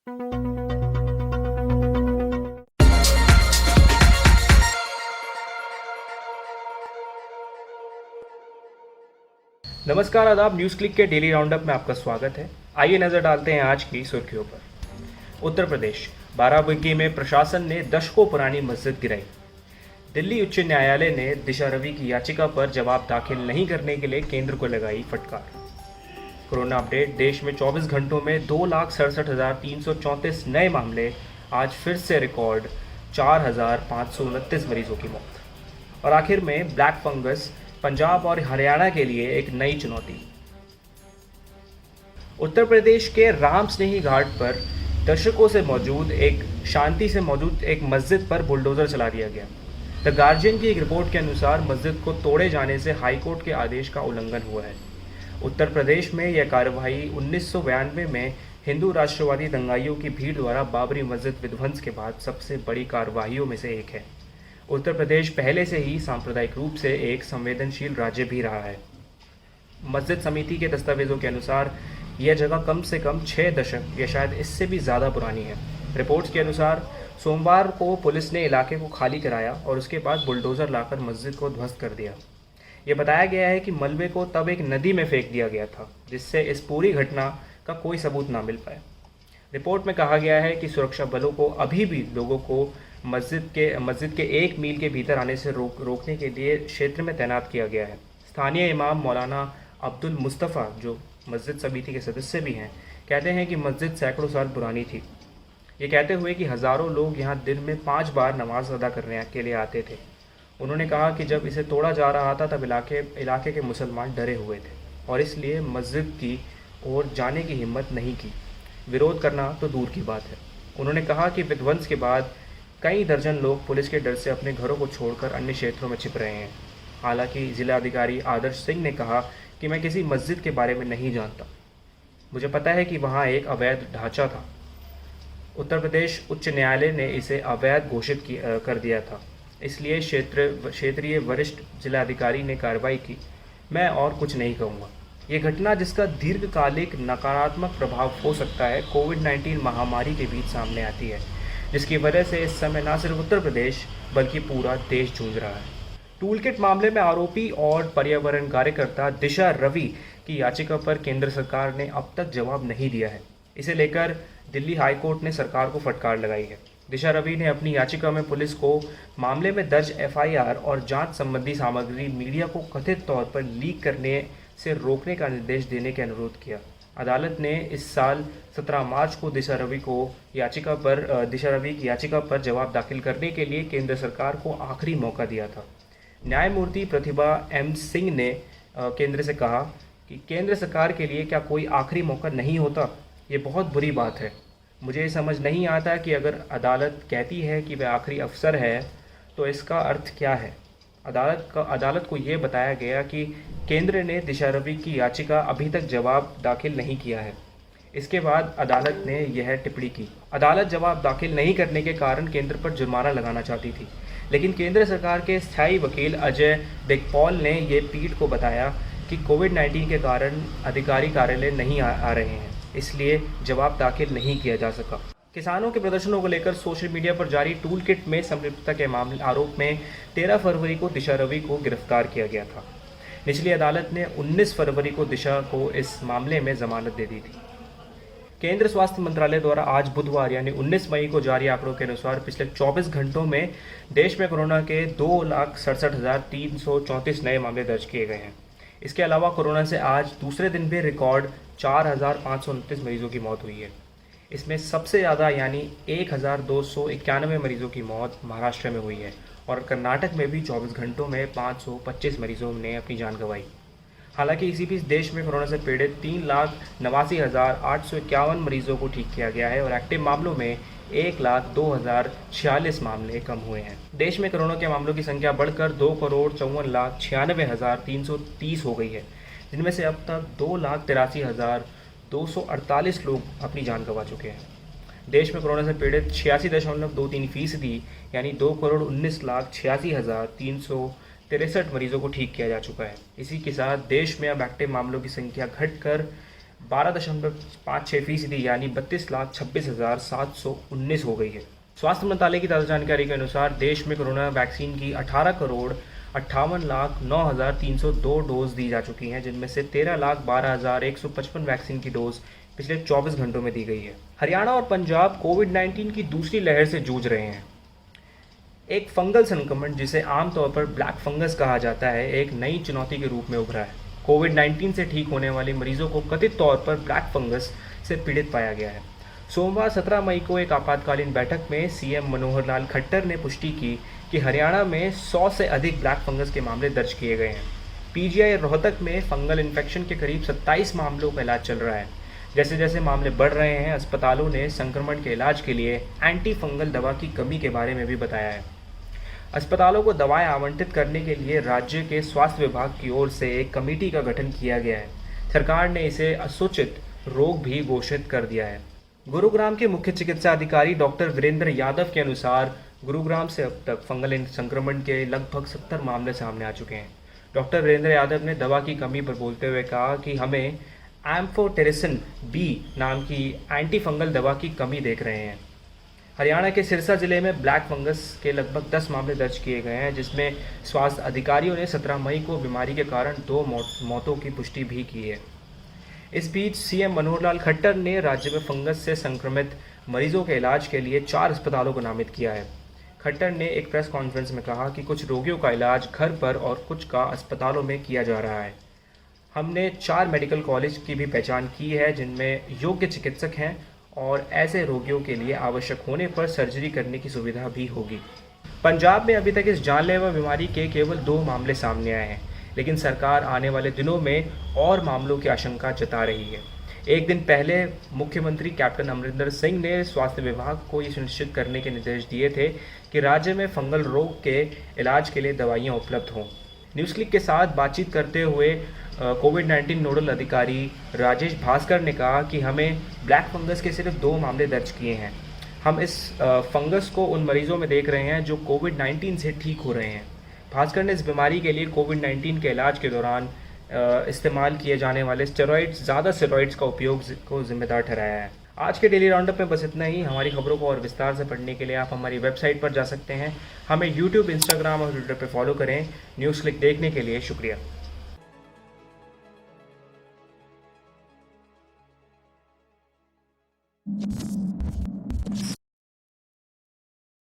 नमस्कार, आदाब। News click के डेली राउंडअप में आपका स्वागत है। आइए नजर डालते हैं आज की सुर्खियों पर। उत्तर प्रदेश, बाराबंकी में प्रशासन ने दशकों पुरानी मस्जिद गिराई। दिल्ली उच्च न्यायालय ने दिशा रवि की याचिका पर जवाब दाखिल नहीं करने के लिए केंद्र को लगाई फटकार। Corona update. देश में 24 घंटों में 2,67,334 नए मामले। आज फिर से रिकॉर्ड 4,529 मरीजों की मौत। और आखिर में ब्लैक फंगस पंजाब और हरियाणा के लिए एक नई चुनौती। उत्तर प्रदेश के राम स्नेही घाट पर दशकों से मौजूद एक मस्जिद पर बुलडोजर चला दिया गया। द गार्जियन की एक रिपोर्ट के अनुसार मस्जिद को तोड़े जाने से हाईकोर्ट के आदेश का उल्लंघन हुआ है। उत्तर प्रदेश में यह कार्रवाई 1992 में हिंदू राष्ट्रवादी दंगाइयों की भीड़ द्वारा बाबरी मस्जिद विध्वंस के बाद सबसे बड़ी कार्रवाइयों में से एक है। उत्तर प्रदेश पहले से ही सांप्रदायिक रूप से एक संवेदनशील राज्य भी रहा है। मस्जिद समिति के दस्तावेजों के अनुसार यह जगह कम से कम 6 दशक या शायद इससे भी ज़्यादा पुरानी है। रिपोर्ट्स के अनुसार सोमवार को पुलिस ने इलाके को खाली कराया और उसके बाद बुलडोज़र लाकर मस्जिद को ध्वस्त कर दिया। ये बताया गया है कि मलबे को तब एक नदी में फेंक दिया गया था, जिससे इस पूरी घटना का कोई सबूत ना मिल पाए। रिपोर्ट में कहा गया है कि सुरक्षा बलों को अभी भी लोगों को मस्जिद के 1 मील के भीतर आने से रोकने के लिए क्षेत्र में तैनात किया गया है। स्थानीय इमाम मौलाना अब्दुल मुस्तफ़ा, जो मस्जिद समिति के सदस्य भी हैं, कहते हैं कि मस्जिद सैकड़ों साल पुरानी थी। ये कहते हुए कि हज़ारों लोग यहाँ दिन में 5 बार नमाज अदा करने के लिए आते थे। उन्होंने कहा कि जब इसे तोड़ा जा रहा था तब इलाके के मुसलमान डरे हुए थे और इसलिए मस्जिद की ओर जाने की हिम्मत नहीं की। विरोध करना तो दूर की बात है। उन्होंने कहा कि विध्वंस के बाद कई दर्जन लोग पुलिस के डर से अपने घरों को छोड़कर अन्य क्षेत्रों में छिप रहे हैं। हालांकि जिलाधिकारी आदर्श सिंह ने कहा कि मैं किसी मस्जिद के बारे में नहीं जानता, मुझे पता है कि वहाँ एक अवैध ढांचा था। उत्तर प्रदेश उच्च न्यायालय ने इसे अवैध घोषित कर दिया था, इसलिए क्षेत्रीय वरिष्ठ जिलाधिकारी ने कार्रवाई की। मैं और कुछ नहीं कहूँगा। ये घटना, जिसका दीर्घकालिक नकारात्मक प्रभाव हो सकता है, कोविड-19 महामारी के बीच सामने आती है, जिसकी वजह से इस समय न सिर्फ उत्तर प्रदेश बल्कि पूरा देश जूझ रहा है। टूलकिट मामले में आरोपी और पर्यावरण कार्यकर्ता दिशा रवि की याचिका पर केंद्र सरकार ने अब तक जवाब नहीं दिया है। इसे लेकर दिल्ली हाईकोर्ट ने सरकार को फटकार लगाई है। दिशा रवि ने अपनी याचिका में पुलिस को मामले में दर्ज एफआईआर और जांच संबंधी सामग्री मीडिया को कथित तौर पर लीक करने से रोकने का निर्देश देने का अनुरोध किया। अदालत ने इस साल 17 मार्च को दिशा रवि की याचिका पर जवाब दाखिल करने के लिए केंद्र सरकार को आखिरी मौका दिया था। न्यायमूर्ति प्रतिभा एम सिंह ने केंद्र से कहा कि केंद्र सरकार के लिए क्या कोई आखिरी मौका नहीं होता? ये बहुत बुरी बात है। मुझे ये समझ नहीं आता कि अगर अदालत कहती है कि वह आखिरी अफसर है तो इसका अर्थ क्या है। अदालत को ये बताया गया कि केंद्र ने दिशा रवि की याचिका अभी तक जवाब दाखिल नहीं किया है। इसके बाद अदालत ने यह टिप्पणी की। अदालत जवाब दाखिल नहीं करने के कारण केंद्र पर जुर्माना लगाना चाहती थी, लेकिन केंद्र सरकार के स्थायी वकील अजय दिगपॉल ने ये पीठ को बताया कि कोविड-19 के कारण अधिकारी कार्यालय नहीं आ रहे हैं, इसलिए जवाब दाखिल नहीं किया जा सका। किसानों के प्रदर्शनों को लेकर सोशल मीडिया पर जारी टूलकिट में संलिप्तता के आरोप में 13 फरवरी को दिशा रवि को गिरफ्तार किया गया था। निचली अदालत ने 19 फरवरी को दिशा को इस मामले में जमानत दे दी थी। केंद्र स्वास्थ्य मंत्रालय द्वारा आज बुधवार यानी 19 मई को जारी आंकड़ों के अनुसार पिछले 24 घंटों में देश में कोरोना के 2,67,334 नए मामले दर्ज किए गए हैं। इसके अलावा कोरोना से आज दूसरे दिन भी रिकॉर्ड 4,529 मरीजों की मौत हुई है। इसमें सबसे ज़्यादा यानी 1,291 मरीजों की मौत महाराष्ट्र में हुई है और कर्नाटक में भी 24 घंटों में 525 मरीजों ने अपनी जान गंवाई। हालांकि इसी बीच देश में कोरोना से पीड़ित 3,89,851 मरीजों को ठीक किया गया है और एक्टिव मामलों में 1,02,046 मामले कम हुए हैं। देश में कोरोना के मामलों की संख्या बढ़कर 2,54,96,330 हो गई है, जिनमें से अब तक 2,83,248 लोग अपनी जान गंवा चुके हैं। देश में कोरोना से पीड़ित 86.23% यानी 2,19,86,363 मरीजों को ठीक किया जा चुका है। इसी के साथ देश में अब एक्टिव मामलों की संख्या घटकर 12.56% यानी 32,26,719 हो गई है। स्वास्थ्य मंत्रालय की ताज़ा जानकारी के अनुसार देश में कोरोना वैक्सीन की 18,58,09,302 डोज दी जा चुकी हैं, जिनमें से 13,12,155 वैक्सीन की डोज पिछले 24 घंटों में दी गई है। हरियाणा और पंजाब कोविड-19 की दूसरी लहर से जूझ रहे हैं। एक फंगल संक्रमण जिसे आमतौर पर ब्लैक फंगस कहा जाता है, एक नई चुनौती के रूप में उभरा है। कोविड-19 से ठीक होने वाले मरीजों को कथित तौर पर ब्लैक फंगस से पीड़ित पाया गया है। सोमवार 17 मई को एक आपातकालीन बैठक में सीएम मनोहर लाल खट्टर ने पुष्टि की कि हरियाणा में 100 से अधिक ब्लैक फंगस के मामले दर्ज किए गए हैं। पीजीआई रोहतक में फंगल इन्फेक्शन के करीब 27 मामलों का इलाज चल रहा है। जैसे जैसे मामले बढ़ रहे हैं, अस्पतालों ने संक्रमण के इलाज के लिए एंटी फंगल दवा की कमी के बारे में भी बताया है। अस्पतालों को दवाएं आवंटित करने के लिए राज्य के स्वास्थ्य विभाग की ओर से एक कमेटी का गठन किया गया है। सरकार ने इसे असूचित रोग भी घोषित कर दिया है। गुरुग्राम के मुख्य चिकित्सा अधिकारी डॉक्टर वीरेंद्र यादव के अनुसार गुरुग्राम से अब तक फंगल संक्रमण के लगभग 70 मामले सामने आ चुके हैं। डॉक्टर वीरेंद्र यादव ने दवा की कमी पर बोलते हुए कहा कि हमें एम्फोटेरिसिन बी नाम की एंटी फंगल दवा की कमी देख रहे हैं। हरियाणा के सिरसा जिले में ब्लैक फंगस के लगभग 10 मामले दर्ज किए गए हैं, जिसमें स्वास्थ्य अधिकारियों ने 17 मई को बीमारी के कारण 2 मौतों की पुष्टि भी की है। इस बीच सीएम मनोहर लाल खट्टर ने राज्य में फंगस से संक्रमित मरीजों के इलाज के लिए 4 अस्पतालों को नामित किया है। खट्टर ने एक प्रेस कॉन्फ्रेंस में कहा कि कुछ रोगियों का इलाज घर पर और कुछ का अस्पतालों में किया जा रहा है। हमने 4 मेडिकल कॉलेज की भी पहचान की है जिनमें योग्य चिकित्सक हैं और ऐसे रोगियों के लिए आवश्यक होने पर सर्जरी करने की सुविधा भी होगी। पंजाब में अभी तक इस जानलेवा बीमारी के केवल 2 मामले सामने आए हैं, लेकिन सरकार आने वाले दिनों में और मामलों की आशंका जता रही है। एक दिन पहले मुख्यमंत्री कैप्टन अमरिंदर सिंह ने स्वास्थ्य विभाग को ये सुनिश्चित करने के निर्देश दिए थे कि राज्य में फंगल रोग के इलाज के लिए दवाइयाँ उपलब्ध हों। न्यूज़ क्लिक के साथ बातचीत करते हुए कोविड-19 नोडल अधिकारी राजेश भास्कर ने कहा कि हमें ब्लैक फंगस के सिर्फ 2 मामले दर्ज किए हैं। हम इस फंगस को उन मरीजों में देख रहे हैं जो कोविड-19 से ठीक हो रहे हैं। भास्कर ने इस बीमारी के लिए कोविड-19 के इलाज के दौरान इस्तेमाल किए जाने वाले ज़्यादा स्टेरॉइड्स का उपयोग को जिम्मेदार ठहराया है। आज के डेली राउंडअप में बस इतना ही। हमारी खबरों को और विस्तार से पढ़ने के लिए आप हमारी वेबसाइट पर जा सकते हैं। हमें यूट्यूब, इंस्टाग्राम और ट्विटर पर फॉलो करें। न्यूज़ क्लिक देखने के लिए शुक्रिया।